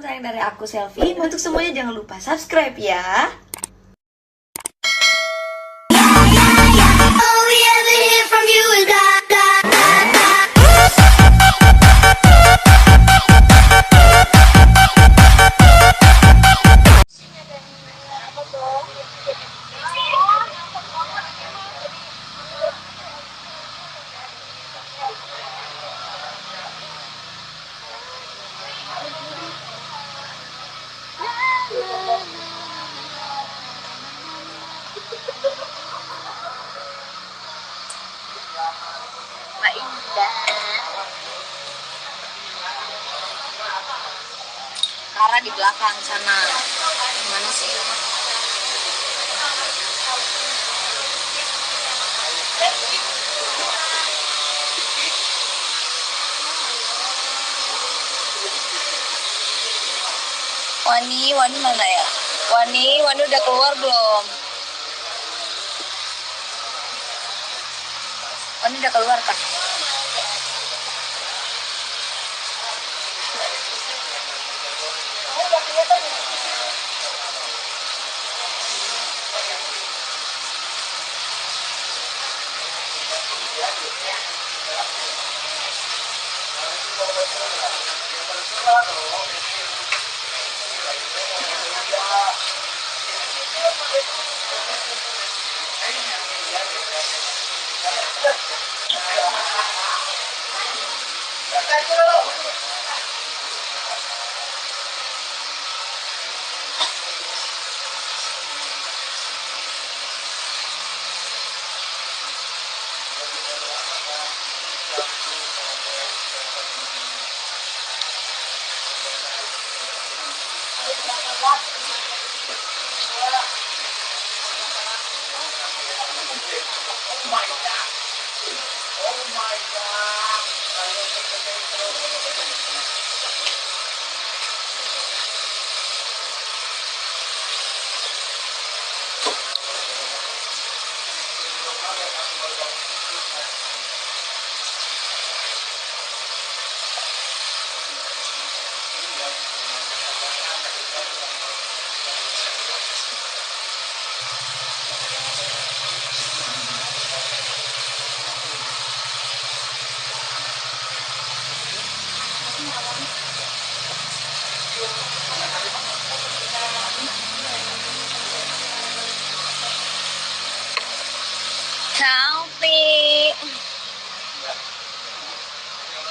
sayang dari aku Selfie. Untuk semuanya jangan lupa subscribe ya. All we ever hear from you is blah, blah, blah, blah. Mbak Indah. Kara di belakang sana. Gimana sih? Wani mana ya? Wani udah keluar belum? Wani udah keluar kak?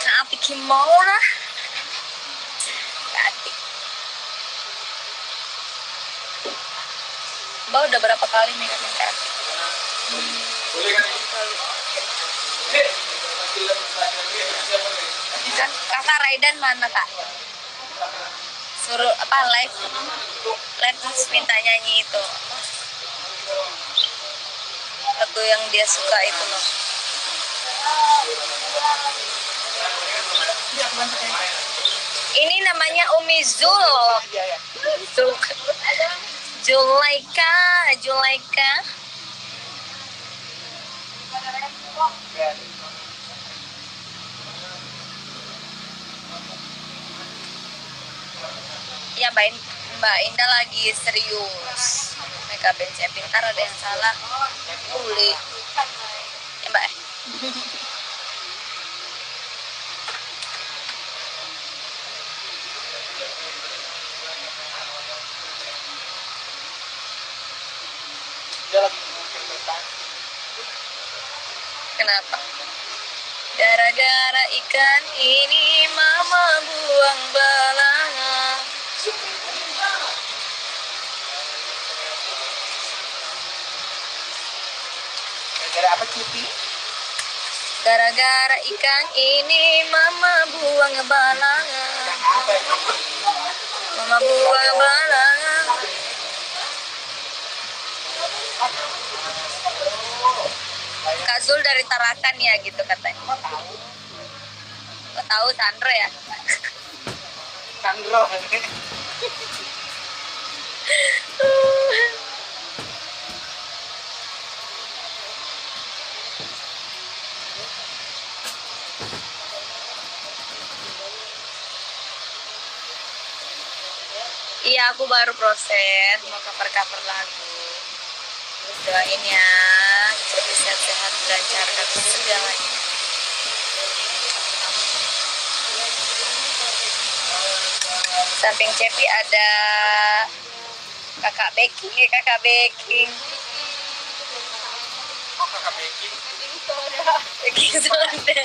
Kapi Kimura. Kapi. Mbak udah berapa kali nih main kapi? Kakak Raidan mana kak? Suruh apa live terus minta nyanyi itu lagu yang dia suka itu loh. Ini namanya Umi Zul. Julaika. Ya Mbak Indah lagi serius. Mereka bensin pintar, ada yang salah. Boleh. Ya Mbak. Kenapa? Gara-gara ikan ini mama buang balangan. Gara-gara apa Cipi? Gara-gara ikan ini mama buang balangan. Mama buang balangan. Kak Zul dari Tarakan ya gitu katanya. Kok tahu Sandro ya? Sandro. Iya, aku baru proses mau cover lagu. Terus doain ya, jadi sehat-sehat, lancarkan segalanya. Samping Cepi ada kakak baking. Oh, kakak baking. Baking soda.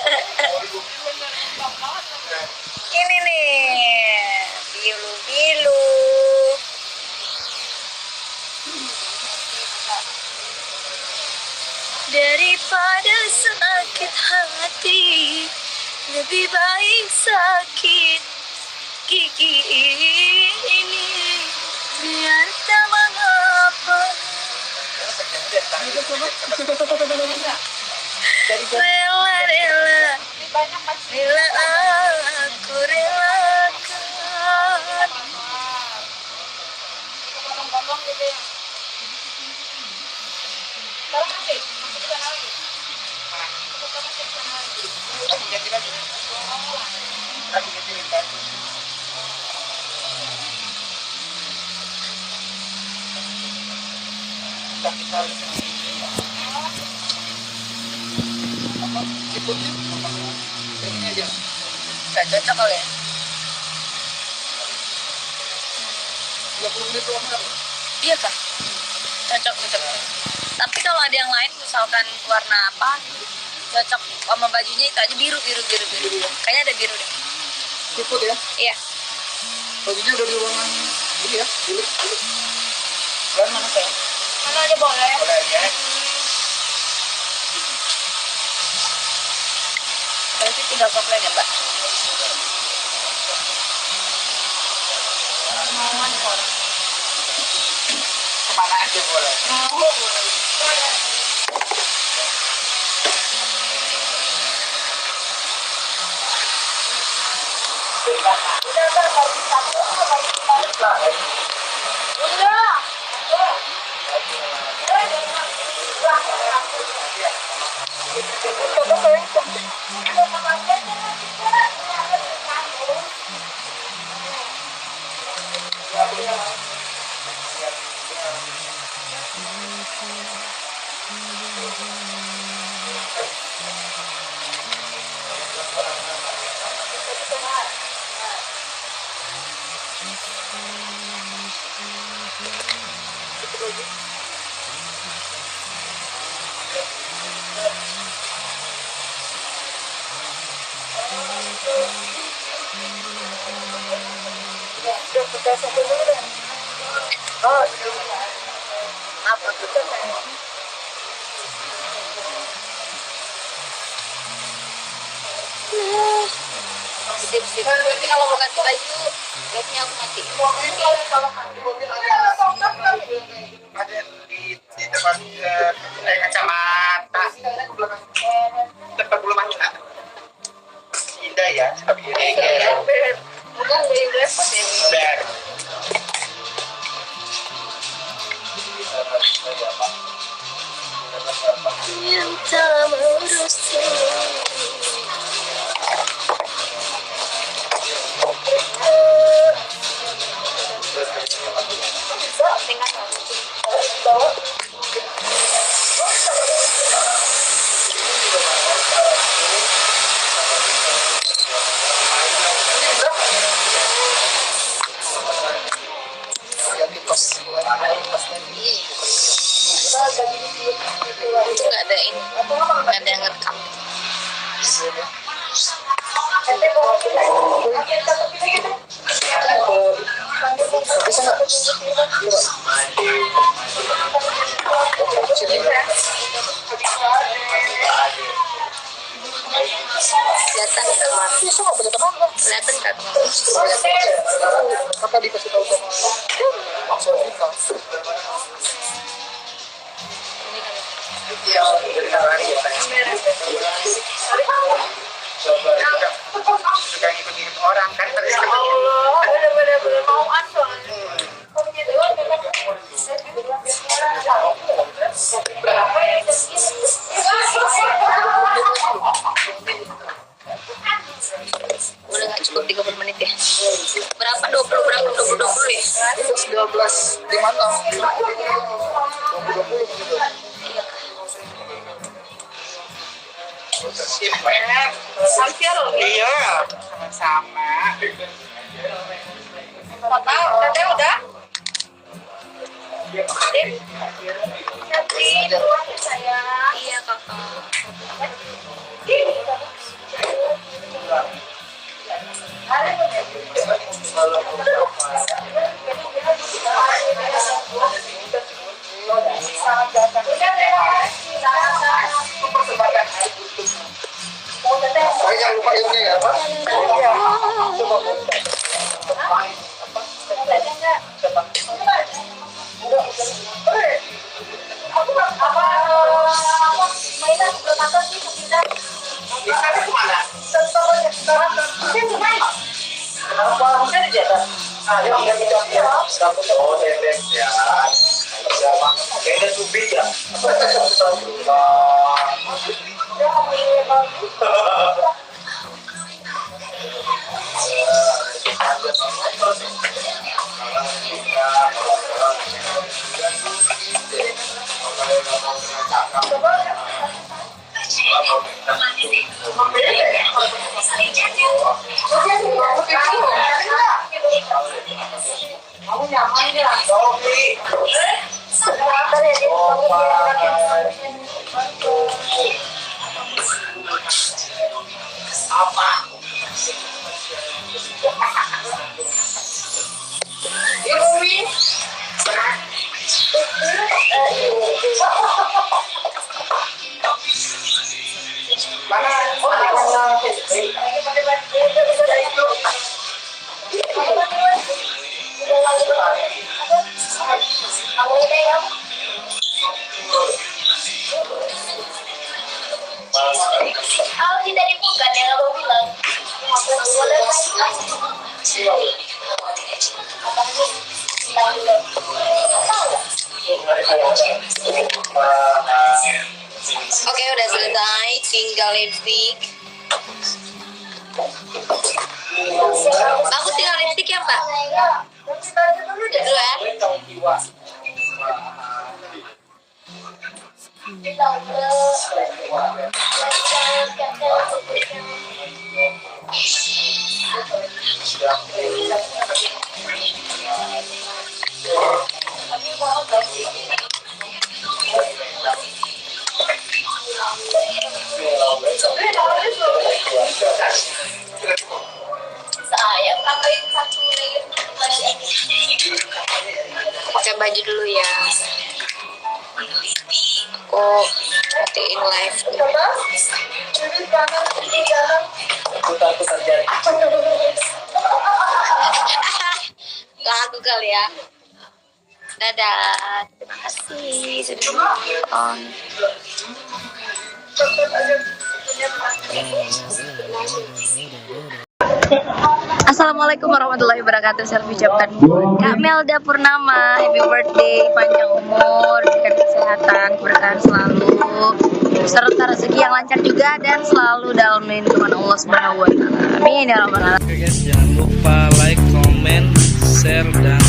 Ini nih, bilu-bilu. Daripada sakit hati, lebih baik sakit gigi ini. Biar tak mengapa. Rela, bila aku relakan. Ganti lagi. Lagi ganti. Siputnya ini aja. Gak cocok kali ya? 30 menit doang kan? Iya kah? Cocok. Tapi kalau ada yang lain, misalkan warna apa, cocok sama bajunya itu aja biru. Kayaknya ada biru deh. Siput ya? Iya. Bajunya udah di ruangan ini ya, bilik. Dan mana saya? Mana aja boleh. Boleh aja. Berarti tinggal coklat ya, Mbak? Kemana aja boleh. Apa tuh? Sip. Nanti kalau mau ganti baju, gasnya aku mati. Ada di tempat kacamata. Tempat bulu mata. Indah ya, tapi ini Bukan dari repot ya. ber. Yang tak merusti. Itu nggak ada ini, nggak ada yang ngerekam. Kelihatan kan? Apa dikasih tahu sama langsung kita? Iya, dari hari ya. Suka ngikut-ngikut orang kan tadi. Allah, bener-bener mauan soalnya. Udah nggak cukup 30 menit ya? Berapa? 20 ya? Hampir loh. Iya, sama-sama. Mau tahu, teteh udah? Iya kakak. Jangan lupa ilmunya ya, Pak. Tidak dibuka yang abang bilang. Oke, udah selesai, tinggal lipstick. Bagus tinggal lipstick ya, Mbak? Dulu ya. Saya pakai satu pakai baju dulu ya. Aku matiin live dulu. Putar-putar jari. Lagu kali ya. Dadah. Terima kasih sudah nonton. Assalamualaikum warahmatullahi wabarakatuh. Saya ucapkan Kak Melda Purnama, happy birthday, panjang umur, diberikan kesehatan, keberkahan selalu, serta rezeki yang lancar juga dan selalu dalam lindungan Allah Subhanahu wa taala. Amin ya rabbal alamin. Oke guys, jangan lupa like, comment, share dan